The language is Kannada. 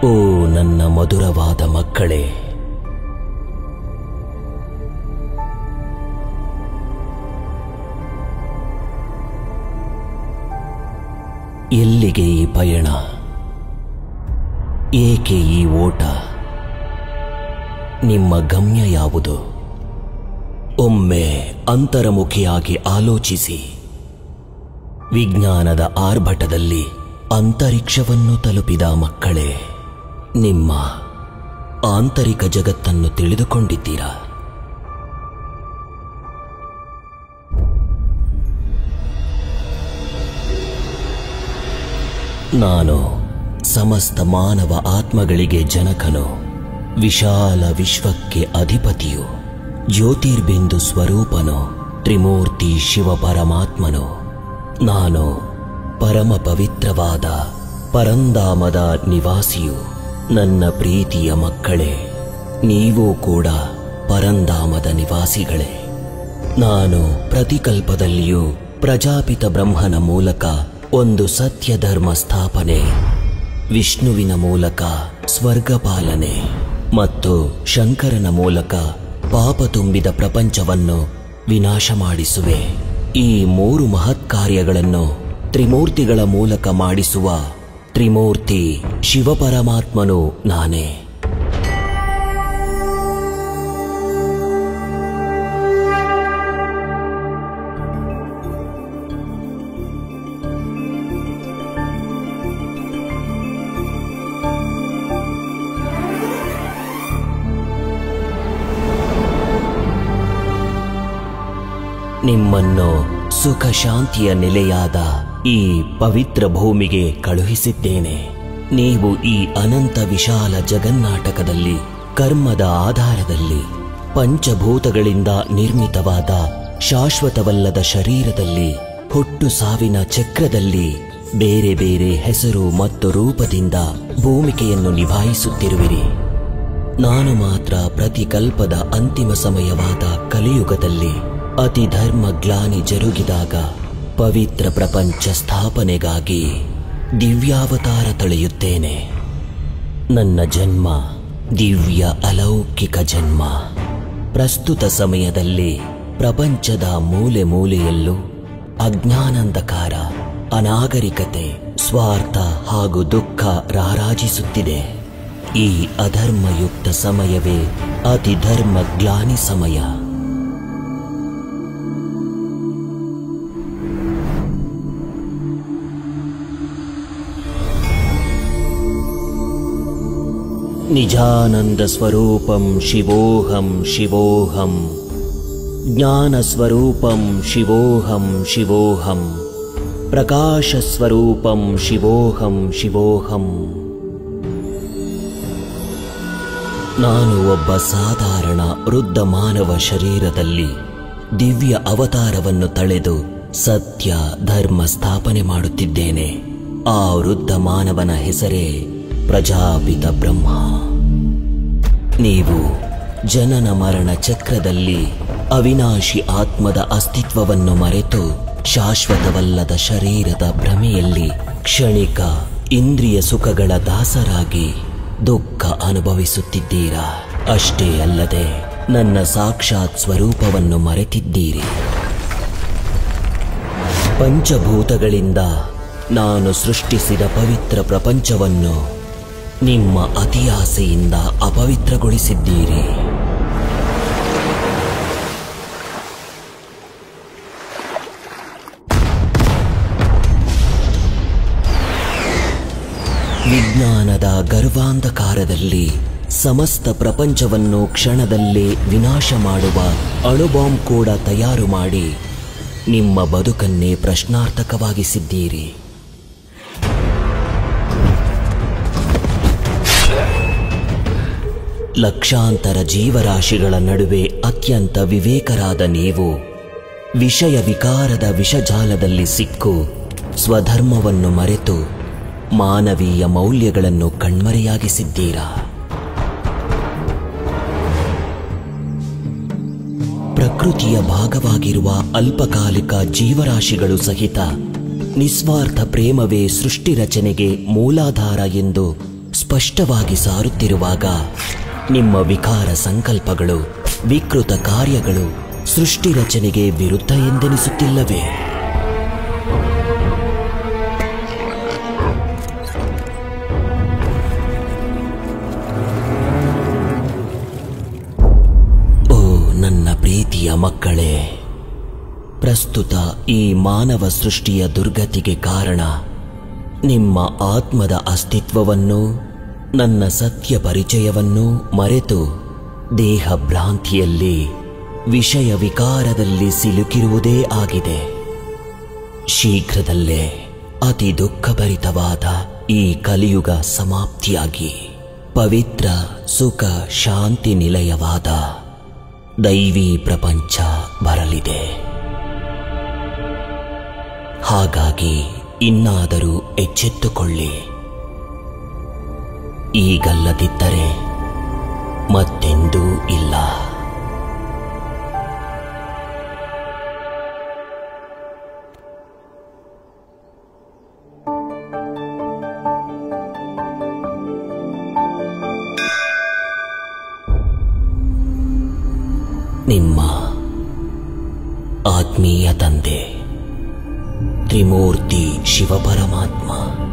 ಓ ನನ್ನ ಮಧುರವಾದ ಮಕ್ಕಳೇ, ಎಲ್ಲಿಗೆ ಈ ಪಯಣ? ಏಕೆ ಈ ಓಟ? ನಿಮ್ಮ ಗಮ್ಯ ಯಾವುದು? ಒಮ್ಮೆ ಅಂತರ್ಮುಖಿಯಾಗಿ ಆಲೋಚಿಸಿ. ವಿಜ್ಞಾನದ ಆರ್ಭಟದಲ್ಲಿ ಅಂತರಿಕ್ಷವನ್ನು ತಲುಪಿದ ಮಕ್ಕಳೇ, ನಿಮ್ಮ ಆಂತರಿಕ ಜಗತ್ತನ್ನು ತಿಳಿದುಕೊಂಡಿದ್ದೀರಾ? ನಾನು ಸಮಸ್ತ ಮಾನವ ಆತ್ಮಗಳಿಗೆ ಜನಕನು, ವಿಶಾಲ ವಿಶ್ವಕ್ಕೆ ಅಧಿಪತಿಯು, ಜ್ಯೋತಿರ್ಬಿಂದು ಸ್ವರೂಪನು, ತ್ರಿಮೂರ್ತಿ ಶಿವ ಪರಮಾತ್ಮನು. ನಾನು ಪರಮ ಪವಿತ್ರವಾದ ಪರಂಧಾಮದ ನಿವಾಸಿಯು. ನನ್ನ ಪ್ರೀತಿಯ ಮಕ್ಕಳೇ, ನೀವೂ ಕೂಡ ಪರಂಧಾಮದ ನಿವಾಸಿಗಳೇ. ನಾನು ಪ್ರತಿಕಲ್ಪದಲ್ಲಿಯೂ ಪ್ರಜಾಪಿತ ಬ್ರಹ್ಮನ ಮೂಲಕ ಒಂದು ಸತ್ಯ ಧರ್ಮ ಸ್ಥಾಪನೆ, ವಿಷ್ಣುವಿನ ಮೂಲಕ ಸ್ವರ್ಗ ಪಾಲನೆ ಮತ್ತು ಶಂಕರನ ಮೂಲಕ ಪಾಪ ತುಂಬಿದ ಪ್ರಪಂಚವನ್ನು ವಿನಾಶ ಮಾಡಿಸುವೆ. ಈ ಮೂರು ಮಹತ್ಕಾರ್ಯಗಳನ್ನು ತ್ರಿಮೂರ್ತಿಗಳ ಮೂಲಕ ಮಾಡಿಸುವ ತ್ರಿಮೂರ್ತಿ ಶಿವಪರಮಾತ್ಮನು ನಾನೇ. ನಿಮ್ಮನ್ನು ಸುಖ ಶಾಂತಿಯ ನೆಲೆಯಾದ ಈ ಪವಿತ್ರ ಭೂಮಿಗೆ ಕಳುಹಿಸಿದ್ದೇನೆ. ನೀವು ಈ ಅನಂತ ವಿಶಾಲ ಜಗನ್ನಾಟಕದಲ್ಲಿ ಕರ್ಮದ ಆಧಾರದಲ್ಲಿ ಪಂಚಭೂತಗಳಿಂದ ನಿರ್ಮಿತವಾದ ಶಾಶ್ವತವಲ್ಲದ ಶರೀರದಲ್ಲಿ ಹುಟ್ಟು ಸಾವಿನ ಚಕ್ರದಲ್ಲಿ ಬೇರೆ ಬೇರೆ ಹೆಸರು ಮತ್ತು ರೂಪದಿಂದ ಭೂಮಿಕೆಯನ್ನು ನಿಭಾಯಿಸುತ್ತಿರುವಿರಿ. ನಾನು ಮಾತ್ರ ಪ್ರತಿಕಲ್ಪದ ಅಂತಿಮ ಸಮಯವಾದ ಕಲಿಯುಗದಲ್ಲಿ ಅತಿ ಧರ್ಮ ಗ್ಲಾನಿ ಜರುಗಿದಾಗ ಪವಿತ್ರ ಪ್ರಪಂಚ ಸ್ಥಾಪನೆಗಾಗಿ ದಿವ್ಯಾವತಾರ ತಳೆಯುತ್ತೇನೆ. ನನ್ನ ಜನ್ಮ ದಿವ್ಯ ಅಲೌಕಿಕ ಜನ್ಮ. ಪ್ರಸ್ತುತ ಸಮಯದಲ್ಲಿ ಪ್ರಪಂಚದ ಮೂಲೆ ಮೂಲೆಯಲ್ಲೂ ಅಜ್ಞಾನಾಂಧಕಾರ, ಅನಾಗರಿಕತೆ, ಸ್ವಾರ್ಥ ಹಾಗೂ ದುಃಖ ರಾರಾಜಿಸುತ್ತಿದೆ. ಈ ಅಧರ್ಮಯುಕ್ತ ಸಮಯವೇ ಅತಿ ಧರ್ಮ ಗ್ಲಾನಿ ಸಮಯ. ನಿಜಾನಂದ ಸ್ವರೂಪಂ ಶಿವೋಹಂ ಶಿವೋಹಂ, ಜ್ಞಾನ ಸ್ವರೂಪಂ ಶಿವೋಹಂ ಶಿವೋಹಂ, ಪ್ರಕಾಶ ಸ್ವರೂಪಂ ಶಿವೋಹಂ ಶಿವೋಹಂ. ನಾನು ಒಬ್ಬ ಸಾಧಾರಣ ವೃದ್ಧ ಮಾನವ ಶರೀರದಲ್ಲಿ ದಿವ್ಯ ಅವತಾರವನ್ನು ತಳೆದು ಸತ್ಯ ಧರ್ಮ ಸ್ಥಾಪನೆ ಮಾಡುತ್ತಿದ್ದೇನೆ. ಆ ವೃದ್ಧ ಮಾನವನ ಹೆಸರೇ ಪ್ರಜಾಪಿತ ಬ್ರಹ್ಮ. ನೀವು ಜನನ ಮರಣ ಚಕ್ರದಲ್ಲಿ ಅವಿನಾಶಿ ಆತ್ಮದ ಅಸ್ತಿತ್ವವನ್ನು ಮರೆತು ಶಾಶ್ವತವಲ್ಲದ ಶರೀರದ ಭ್ರಮೆಯಲ್ಲಿ ಕ್ಷಣಿಕ ಇಂದ್ರಿಯ ಸುಖಗಳ ದಾಸರಾಗಿ ದುಃಖ ಅನುಭವಿಸುತ್ತಿದ್ದೀರಾ. ಅಷ್ಟೇ ಅಲ್ಲದೆ ನನ್ನ ಸಾಕ್ಷಾತ್ ಸ್ವರೂಪವನ್ನು ಮರೆತಿದ್ದೀರಿ. ಪಂಚಭೂತಗಳಿಂದ ನಾನು ಸೃಷ್ಟಿಸಿದ ಪವಿತ್ರ ಪ್ರಪಂಚವನ್ನು ನಿಮ್ಮ ಅತಿಯಾಸೆಯಿಂದ ಅಪವಿತ್ರಗೊಳಿಸಿದ್ದೀರಿ. ವಿಜ್ಞಾನದ ಗರ್ವಾಂಧಕಾರದಲ್ಲಿ ಸಮಸ್ತ ಪ್ರಪಂಚವನ್ನು ಕ್ಷಣದಲ್ಲೇ ವಿನಾಶ ಮಾಡುವ ಅಣುಬಾಂಬ್ ಕೂಡ ತಯಾರು ಮಾಡಿ ನಿಮ್ಮ ಬದುಕನ್ನೇ ಪ್ರಶ್ನಾರ್ಥಕವಾಗಿಸಿದ್ದೀರಿ. ಲಕ್ಷಾಂತರ ಜೀವರಾಶಿಗಳ ನಡುವೆ ಅತ್ಯಂತ ವಿವೇಕರಾದ ನೀವು ವಿಷಯ ವಿಕಾರದ ವಿಷಜಾಲದಲ್ಲಿ ಸಿಕ್ಕು ಸ್ವಧರ್ಮವನ್ನು ಮರೆತು ಮಾನವೀಯ ಮೌಲ್ಯಗಳನ್ನು ಕಣ್ಮರೆಯಾಗಿಸಿದ್ದೀರಾ. ಪ್ರಕೃತಿಯ ಭಾಗವಾಗಿರುವ ಅಲ್ಪಕಾಲಿಕ ಜೀವರಾಶಿಗಳು ಸಹಿತ ನಿಸ್ವಾರ್ಥ ಪ್ರೇಮವೇ ಸೃಷ್ಟಿ ರಚನೆಗೆ ಮೂಲಾಧಾರ ಎಂದು ಸ್ಪಷ್ಟವಾಗಿ ಸಾರುತ್ತಿರುವಾಗ ನಿಮ್ಮ ವಿಕಾರ ಸಂಕಲ್ಪಗಳು, ವಿಕೃತ ಕಾರ್ಯಗಳು ಸೃಷ್ಟಿ ರಚನೆಗೆ ವಿರುದ್ಧ ಎಂದೆನಿಸುತ್ತಿಲ್ಲವೇ? ಓ ನನ್ನ ಪ್ರೀತಿಯ ಮಕ್ಕಳೇ, ಪ್ರಸ್ತುತ ಈ ಮಾನವ ಸೃಷ್ಟಿಯ ದುರ್ಗತಿಗೆ ಕಾರಣ ನಿಮ್ಮ ಆತ್ಮದ ಅಸ್ತಿತ್ವವನ್ನು, ನನ್ನ ಸತ್ಯ ಪರಿಚಯವನ್ನು ಮರೆತು ದೇಹ ಭ್ರಾಂತಿಯಲ್ಲಿ, ವಿಷಯ ವಿಕಾರದಲ್ಲಿ ಸಿಲುಕಿರುವುದೇ ಆಗಿದೆ. ಶೀಘ್ರದಲ್ಲೇ ಅತಿ ದುಃಖಭರಿತವಾದ ಈ ಕಲಿಯುಗ ಸಮಾಪ್ತಿಯಾಗಿ ಪವಿತ್ರ ಸುಖ ಶಾಂತಿ ನಿಲಯವಾದ ದೈವಿ ಪ್ರಪಂಚ ಬರಲಿದೆ. ಹಾಗಾಗಿ ಇನ್ನಾದರೂ ಎಚ್ಚೆತ್ತುಕೊಳ್ಳಿ. ಈಗಲ್ಲದಿದ್ದರೆ ಮತ್ತೆಂದೂ ಇಲ್ಲ. ನಿಮ್ಮ ಆತ್ಮೀಯ ತಂದೆ ತ್ರಿಮೂರ್ತಿ ಶಿವಪರಮಾತ್ಮ.